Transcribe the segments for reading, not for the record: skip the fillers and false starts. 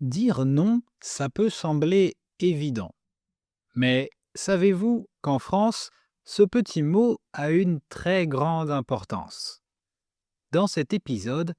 Dire non, ça peut sembler évident. Mais savez-vous qu'en France, ce petit mot a une très grande importance? Dans cet épisode,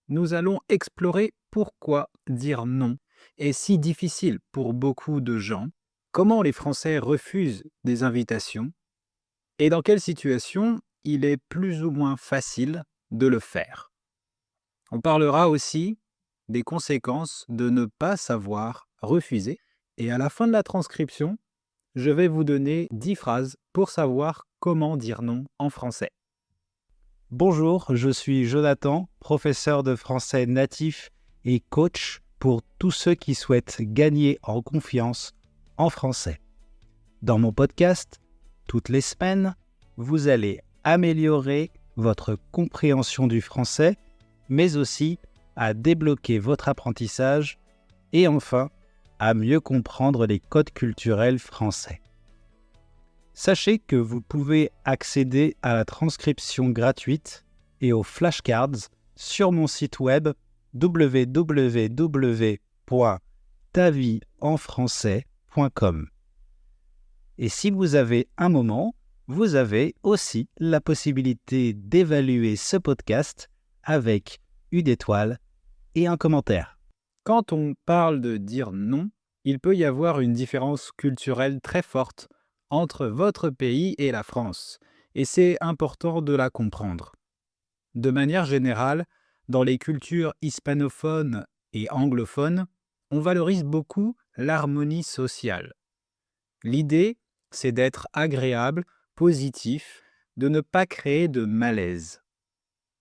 nous allons explorer pourquoi dire non est si difficile pour beaucoup de gens, comment les Français refusent des invitations et dans quelle situation il est plus ou moins facile de le faire. On parlera aussi des conséquences de ne pas savoir refuser et à la fin de la transcription, je vais vous donner 10 phrases pour savoir comment dire non en français. Bonjour, je suis Jonathan, professeur de français natif et coach pour tous ceux qui souhaitent gagner en confiance en français. Dans mon podcast, toutes les semaines, vous allez améliorer votre compréhension du français, mais aussi à débloquer votre apprentissage et enfin à mieux comprendre les codes culturels français. Sachez que vous pouvez accéder à la transcription gratuite et aux flashcards sur mon site web www.tavieenfrançais.com. Et si vous avez un moment, vous avez aussi la possibilité d'évaluer ce podcast avec une étoile et un commentaire. Quand on parle de dire non, il peut y avoir une différence culturelle très forte entre votre pays et la France, et c'est important de la comprendre. De manière générale, dans les cultures hispanophones et anglophones, on valorise beaucoup l'harmonie sociale. L'idée, c'est d'être agréable, positif, de ne pas créer de malaise.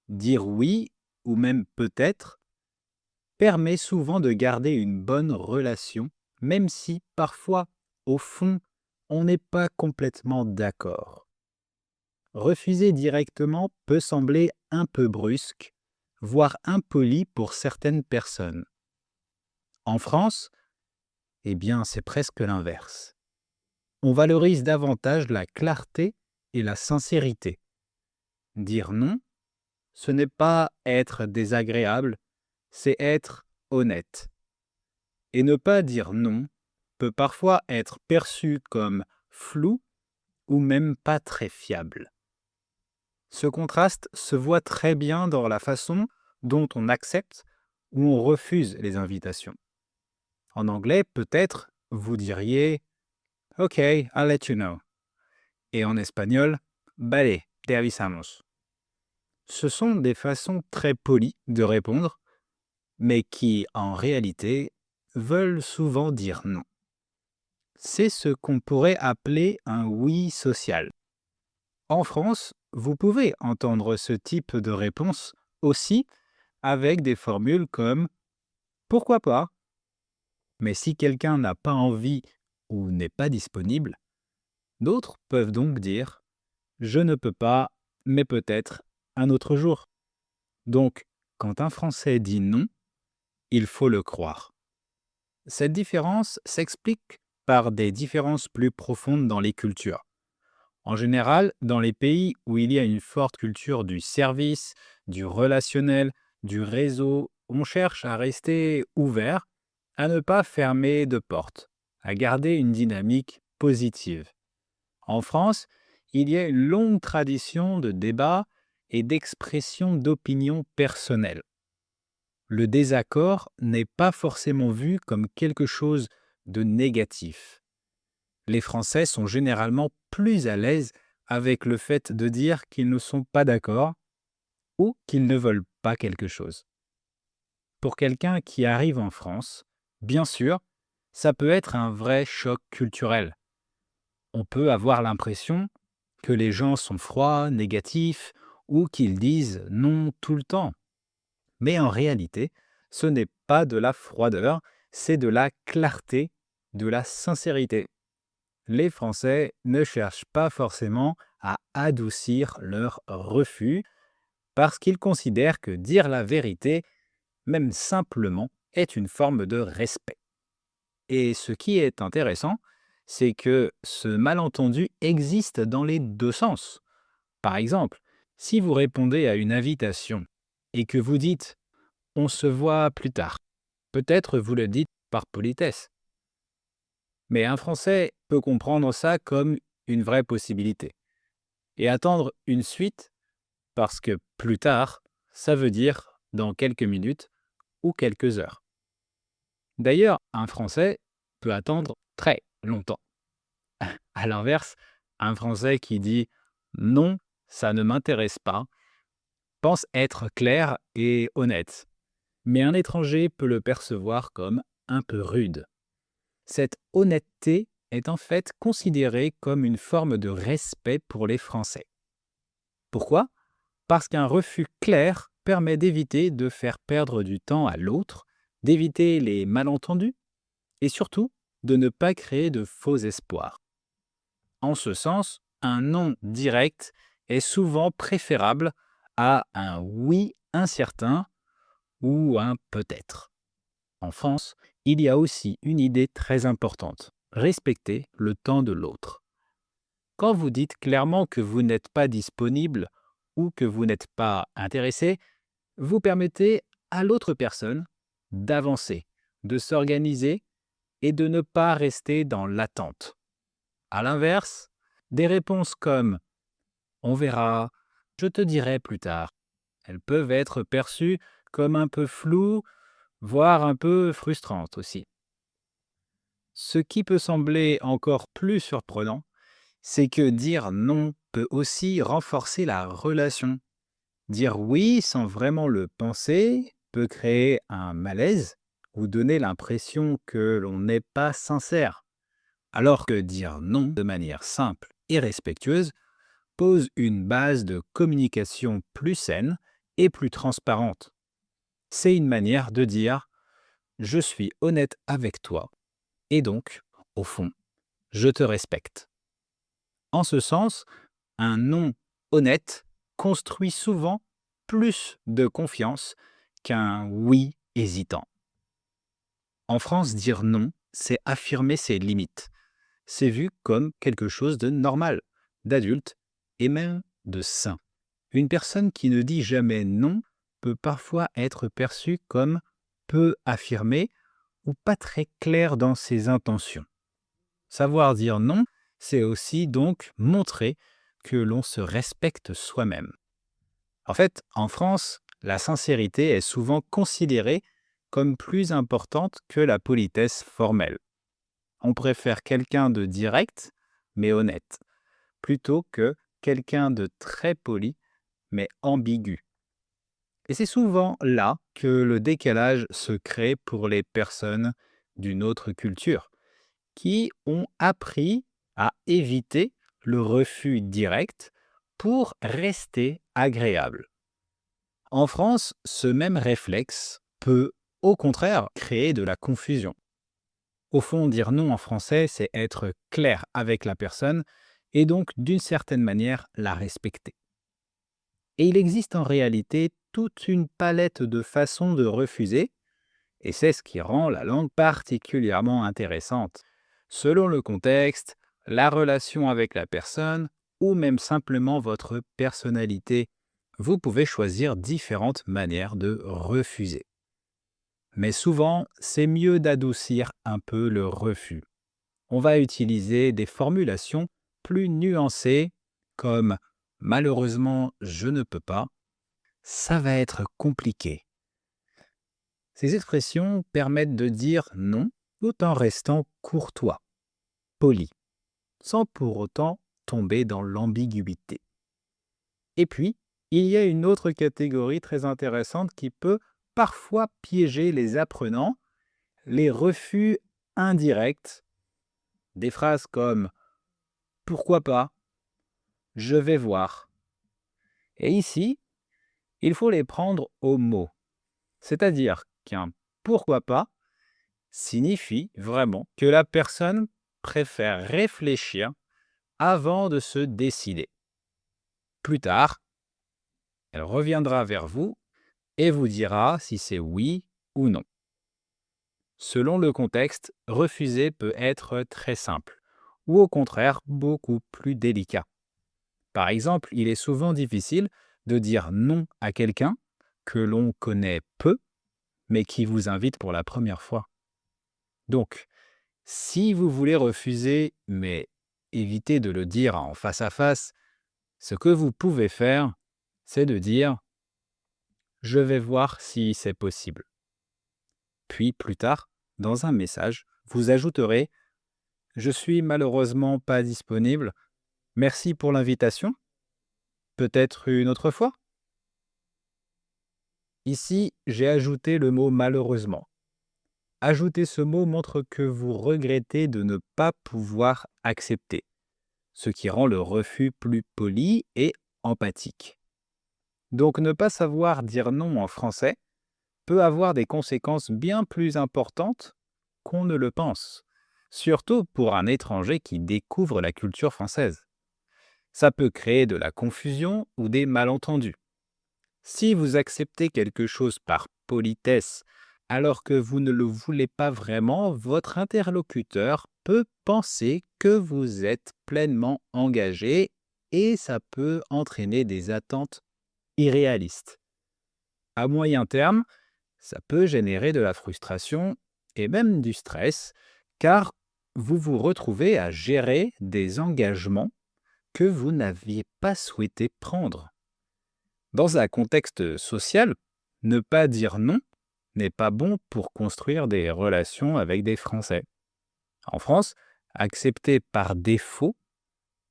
Dire oui, ou même peut-être, permet souvent de garder une bonne relation, même si parfois, au fond, on n'est pas complètement d'accord. Refuser directement peut sembler un peu brusque, voire impoli pour certaines personnes. En France, eh bien, c'est presque l'inverse. On valorise davantage la clarté et la sincérité. Dire non, ce n'est pas être désagréable, c'est être honnête. Et ne pas dire non peut parfois être perçu comme flou ou même pas très fiable. Ce contraste se voit très bien dans la façon dont on accepte ou on refuse les invitations. En anglais, peut-être, vous diriez OK, I'll let you know. Et en espagnol, vale, te avisamos. Ce sont des façons très polies de répondre, mais qui, en réalité, veulent souvent dire non. C'est ce qu'on pourrait appeler un oui social. En France, vous pouvez entendre ce type de réponse aussi avec des formules comme pourquoi pas. Mais si quelqu'un n'a pas envie ou n'est pas disponible, d'autres peuvent donc dire je ne peux pas, mais peut-être un autre jour. Donc, quand un Français dit non, il faut le croire. Cette différence s'explique par des différences plus profondes dans les cultures. En général, dans les pays où il y a une forte culture du service, du relationnel, du réseau, on cherche à rester ouvert, à ne pas fermer de porte, à garder une dynamique positive. En France, il y a une longue tradition de débat et d'expression d'opinions personnelles. Le désaccord n'est pas forcément vu comme quelque chose de négatif. Les Français sont généralement plus à l'aise avec le fait de dire qu'ils ne sont pas d'accord ou qu'ils ne veulent pas quelque chose. Pour quelqu'un qui arrive en France, bien sûr, ça peut être un vrai choc culturel. On peut avoir l'impression que les gens sont froids, négatifs ou qu'ils disent non tout le temps. Mais en réalité, ce n'est pas de la froideur, c'est de la clarté, de la sincérité. Les Français ne cherchent pas forcément à adoucir leur refus parce qu'ils considèrent que dire la vérité, même simplement, est une forme de respect. Et ce qui est intéressant, c'est que ce malentendu existe dans les deux sens. Par exemple, si vous répondez à une invitation et que vous dites « on se voit plus tard », Peut-être vous le dites par politesse, mais un Français peut comprendre ça comme une vraie possibilité et attendre une suite parce que plus tard, ça veut dire dans quelques minutes ou quelques heures. D'ailleurs, un Français peut attendre très longtemps. À l'inverse, un Français qui dit non, ça ne m'intéresse pas, pense être clair et honnête. Mais un étranger peut le percevoir comme un peu rude. Cette honnêteté est en fait considérée comme une forme de respect pour les Français. Pourquoi? Parce qu'un refus clair permet d'éviter de faire perdre du temps à l'autre, d'éviter les malentendus et surtout de ne pas créer de faux espoirs. En ce sens, un non direct est souvent préférable à un oui incertain ou un peut-être. En France, il y a aussi une idée très importante, respecter le temps de l'autre. Quand vous dites clairement que vous n'êtes pas disponible ou que vous n'êtes pas intéressé, vous permettez à l'autre personne d'avancer, de s'organiser et de ne pas rester dans l'attente. À l'inverse, des réponses comme on verra, je te dirai plus tard, elles peuvent être perçues comme un peu floues, voire un peu frustrantes aussi. Ce qui peut sembler encore plus surprenant, c'est que dire non peut aussi renforcer la relation. Dire oui sans vraiment le penser peut créer un malaise ou donner l'impression que l'on n'est pas sincère, alors que dire non de manière simple et respectueuse pose une base de communication plus saine et plus transparente. C'est une manière de dire je suis honnête avec toi et donc, au fond, je te respecte. En ce sens, un non honnête construit souvent plus de confiance qu'un oui hésitant. En France, dire non, c'est affirmer ses limites. C'est vu comme quelque chose de normal, d'adulte et même de sain. Une personne qui ne dit jamais non peut parfois être perçue comme peu affirmée ou pas très claire dans ses intentions. Savoir dire non, c'est aussi donc montrer que l'on se respecte soi-même. En fait, en France, la sincérité est souvent considérée comme plus importante que la politesse formelle. On préfère quelqu'un de direct, mais honnête, plutôt que quelqu'un de très poli, mais ambigu. Et c'est souvent là que le décalage se crée pour les personnes d'une autre culture, qui ont appris à éviter le refus direct pour rester agréable. En France, ce même réflexe peut au contraire créer de la confusion. Au fond, dire non en français, c'est être clair avec la personne et donc d'une certaine manière la respecter. Et il existe en réalité toute une palette de façons de refuser, et c'est ce qui rend la langue particulièrement intéressante. Selon le contexte, la relation avec la personne ou même simplement votre personnalité, vous pouvez choisir différentes manières de refuser. Mais souvent, c'est mieux d'adoucir un peu le refus. On va utiliser des formulations plus nuancées comme malheureusement je ne peux pas, ça va être compliqué. Ces expressions permettent de dire non tout en restant courtois, poli, sans pour autant tomber dans l'ambiguïté. Et puis, il y a une autre catégorie très intéressante qui peut parfois piéger les apprenants, les refus indirects. Des phrases comme pourquoi pas, je vais voir. Et ici, il faut les prendre au mot. C'est-à-dire qu'un pourquoi pas signifie vraiment que la personne préfère réfléchir avant de se décider. Plus tard, elle reviendra vers vous et vous dira si c'est oui ou non. Selon le contexte, refuser peut être très simple ou au contraire beaucoup plus délicat. Par exemple, il est souvent difficile de dire non à quelqu'un que l'on connaît peu, mais qui vous invite pour la première fois. Donc, si vous voulez refuser, mais évitez de le dire en face à face, ce que vous pouvez faire, c'est de dire je vais voir si c'est possible. Puis plus tard, dans un message, vous ajouterez je suis malheureusement pas disponible. Merci pour l'invitation. Peut-être une autre fois? Ici, j'ai ajouté le mot malheureusement. Ajouter ce mot montre que vous regrettez de ne pas pouvoir accepter, ce qui rend le refus plus poli et empathique. Donc ne pas savoir dire non en français peut avoir des conséquences bien plus importantes qu'on ne le pense, surtout pour un étranger qui découvre la culture française. Ça peut créer de la confusion ou des malentendus. Si vous acceptez quelque chose par politesse alors que vous ne le voulez pas vraiment, votre interlocuteur peut penser que vous êtes pleinement engagé et ça peut entraîner des attentes irréalistes. À moyen terme, ça peut générer de la frustration et même du stress, car vous vous retrouvez à gérer des engagements que vous n'aviez pas souhaité prendre. Dans un contexte social, ne pas dire non n'est pas bon pour construire des relations avec des Français. En France, accepter par défaut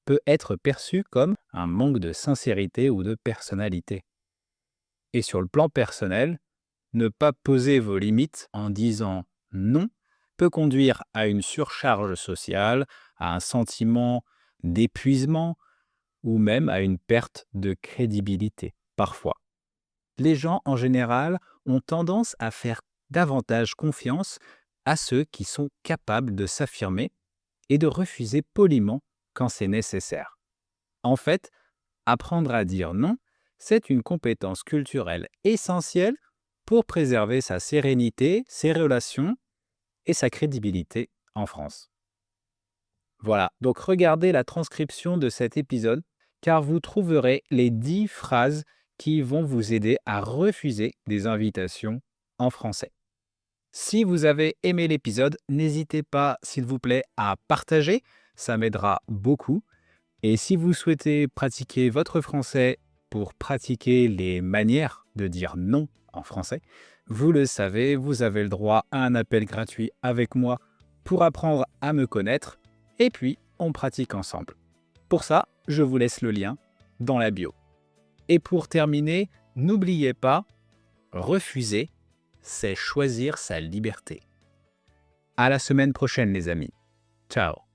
peut être perçu comme un manque de sincérité ou de personnalité. Et sur le plan personnel, ne pas poser vos limites en disant non peut conduire à une surcharge sociale, à un sentiment d'épuisement ou même à une perte de crédibilité, parfois. Les gens, en général, ont tendance à faire davantage confiance à ceux qui sont capables de s'affirmer et de refuser poliment quand c'est nécessaire. En fait, apprendre à dire non, c'est une compétence culturelle essentielle pour préserver sa sérénité, ses relations et sa crédibilité en France. Voilà, donc regardez la transcription de cet épisode car vous trouverez les 10 phrases qui vont vous aider à refuser des invitations en français. Si vous avez aimé l'épisode, n'hésitez pas, s'il vous plaît, à partager, ça m'aidera beaucoup. Et si vous souhaitez pratiquer votre français pour pratiquer les manières de dire non en français, vous le savez, vous avez le droit à un appel gratuit avec moi pour apprendre à me connaître et puis on pratique ensemble. Pour ça, je vous laisse le lien dans la bio. Et pour terminer, n'oubliez pas, refuser, c'est choisir sa liberté. À la semaine prochaine les amis. Ciao.